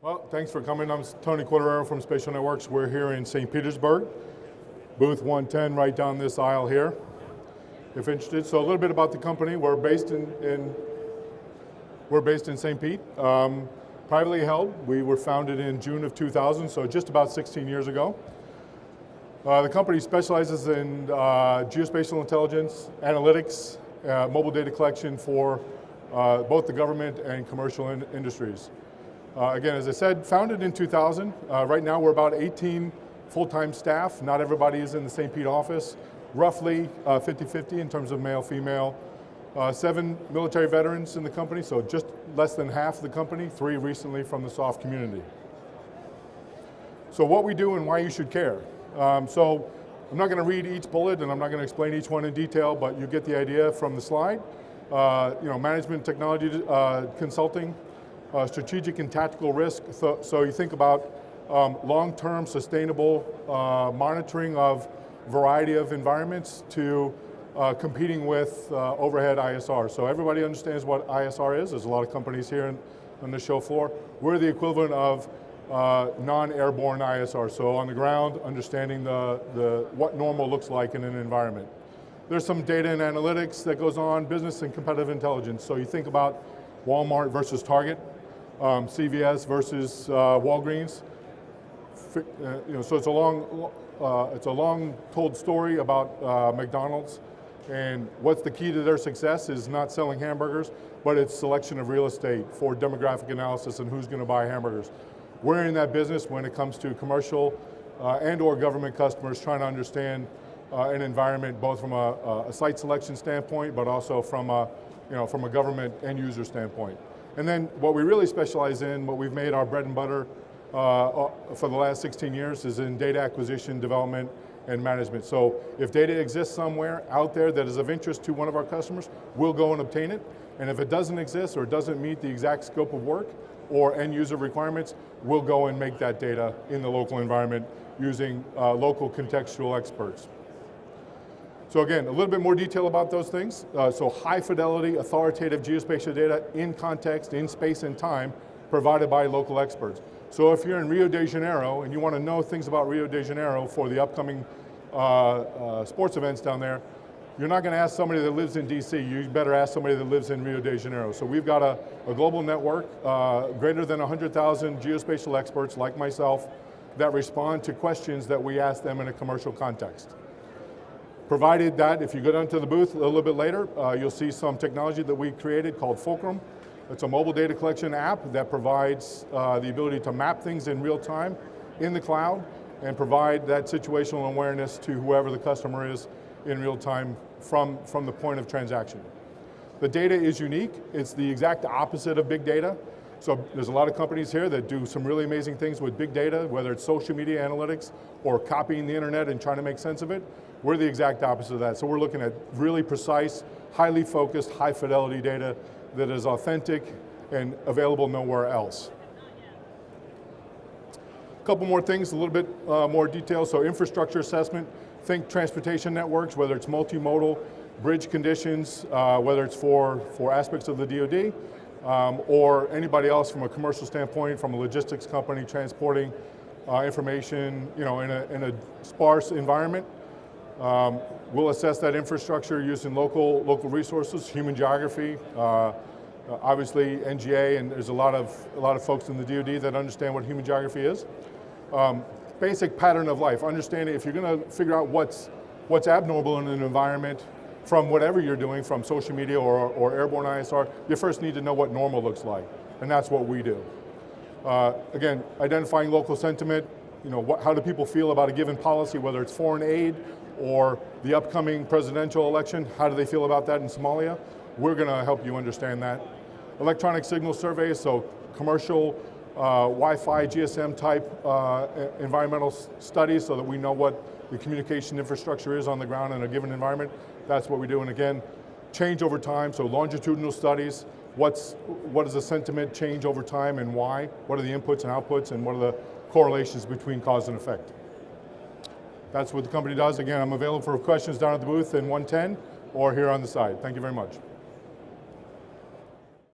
Well, thanks for coming. I'm Tony Quartararo from Spatial Networks. We're here in St. Petersburg, booth 110, right down this aisle here, if interested. So a little bit about the company. We're based in St. Pete, privately held. We were founded in June of 2000, so just about 16 years ago. The company specializes in geospatial intelligence, analytics, mobile data collection for both the government and commercial industries. Again, as I said, founded in 2000. Right now we're about 18 full-time staff. Not everybody is in the St. Pete office. Roughly 50-50 in terms of male, female. 7 military veterans in the company, so just less than half the company, 3 recently from the SOF community. So what we do and why you should care. So I'm not going to read each bullet and I'm not going to explain each one in detail, but you get the idea from the slide. Management technology consulting, strategic and tactical risk. So you think about long-term sustainable monitoring of variety of environments to competing with overhead ISR. So everybody understands what ISR is. There's a lot of companies here on the show floor. We're the equivalent of non-airborne ISR. So on the ground, understanding what normal looks like in an environment. There's some data and analytics that goes on, business and competitive intelligence. So you think about Walmart versus Target, CVS versus Walgreens. So it's a long told story about McDonald's, and what's the key to their success is not selling hamburgers, but it's selection of real estate for demographic analysis and who's going to buy hamburgers. We're in that business when it comes to commercial and or government customers trying to understand an environment both from a site selection standpoint, but also from a government end user standpoint. And then what we really specialize in, what we've made our bread and butter for the last 16 years is in data acquisition, development, and management. So if data exists somewhere out there that is of interest to one of our customers, we'll go and obtain it. And if it doesn't exist or doesn't meet the exact scope of work or end user requirements, we'll go and make that data in the local environment using local contextual experts. So again, a little bit more detail about those things. So high fidelity, authoritative geospatial data in context, in space and time, provided by local experts. So if you're in Rio de Janeiro and you want to know things about Rio de Janeiro for the upcoming sports events down there, you're not going to ask somebody that lives in DC, you better ask somebody that lives in Rio de Janeiro. So we've got a global network, greater than 100,000 geospatial experts like myself that respond to questions that we ask them in a commercial context. Provided that if you go down to the booth a little bit later, you'll see some technology that we created called Fulcrum. It's a mobile data collection app that provides the ability to map things in real time in the cloud and provide that situational awareness to whoever the customer is in real time from the point of transaction. The data is unique. It's the exact opposite of big data. So there's a lot of companies here that do some really amazing things with big data, whether it's social media analytics or copying the internet and trying to make sense of it. We're the exact opposite of that. So we're looking at really precise, highly focused, high fidelity data that is authentic and available nowhere else. A couple more things, a little bit more detail. So infrastructure assessment, think transportation networks, whether it's multimodal, bridge conditions, whether it's for aspects of the DoD, or anybody else from a commercial standpoint, from a logistics company transporting information, in a sparse environment. We'll assess that infrastructure using local resources, human geography, obviously NGA, and there's a lot of folks in the DoD that understand what human geography is. Basic pattern of life, understanding if you're going to figure out what's abnormal in an environment from whatever you're doing, from social media or airborne ISR, you first need to know what normal looks like, and that's what we do. Again, identifying local sentiment, how do people feel about a given policy, whether it's foreign aid or the upcoming presidential election, how do they feel about that in Somalia? We're going to help you understand that. Electronic signal surveys, so commercial Wi-Fi, GSM type environmental studies so that we know what the communication infrastructure is on the ground in a given environment. That's what we do, and again, change over time, so longitudinal studies, what does the sentiment change over time and why? What are the inputs and outputs and what are the correlations between cause and effect? That's what the company does. Again, I'm available for questions down at the booth in 110 or here on the side. Thank you very much.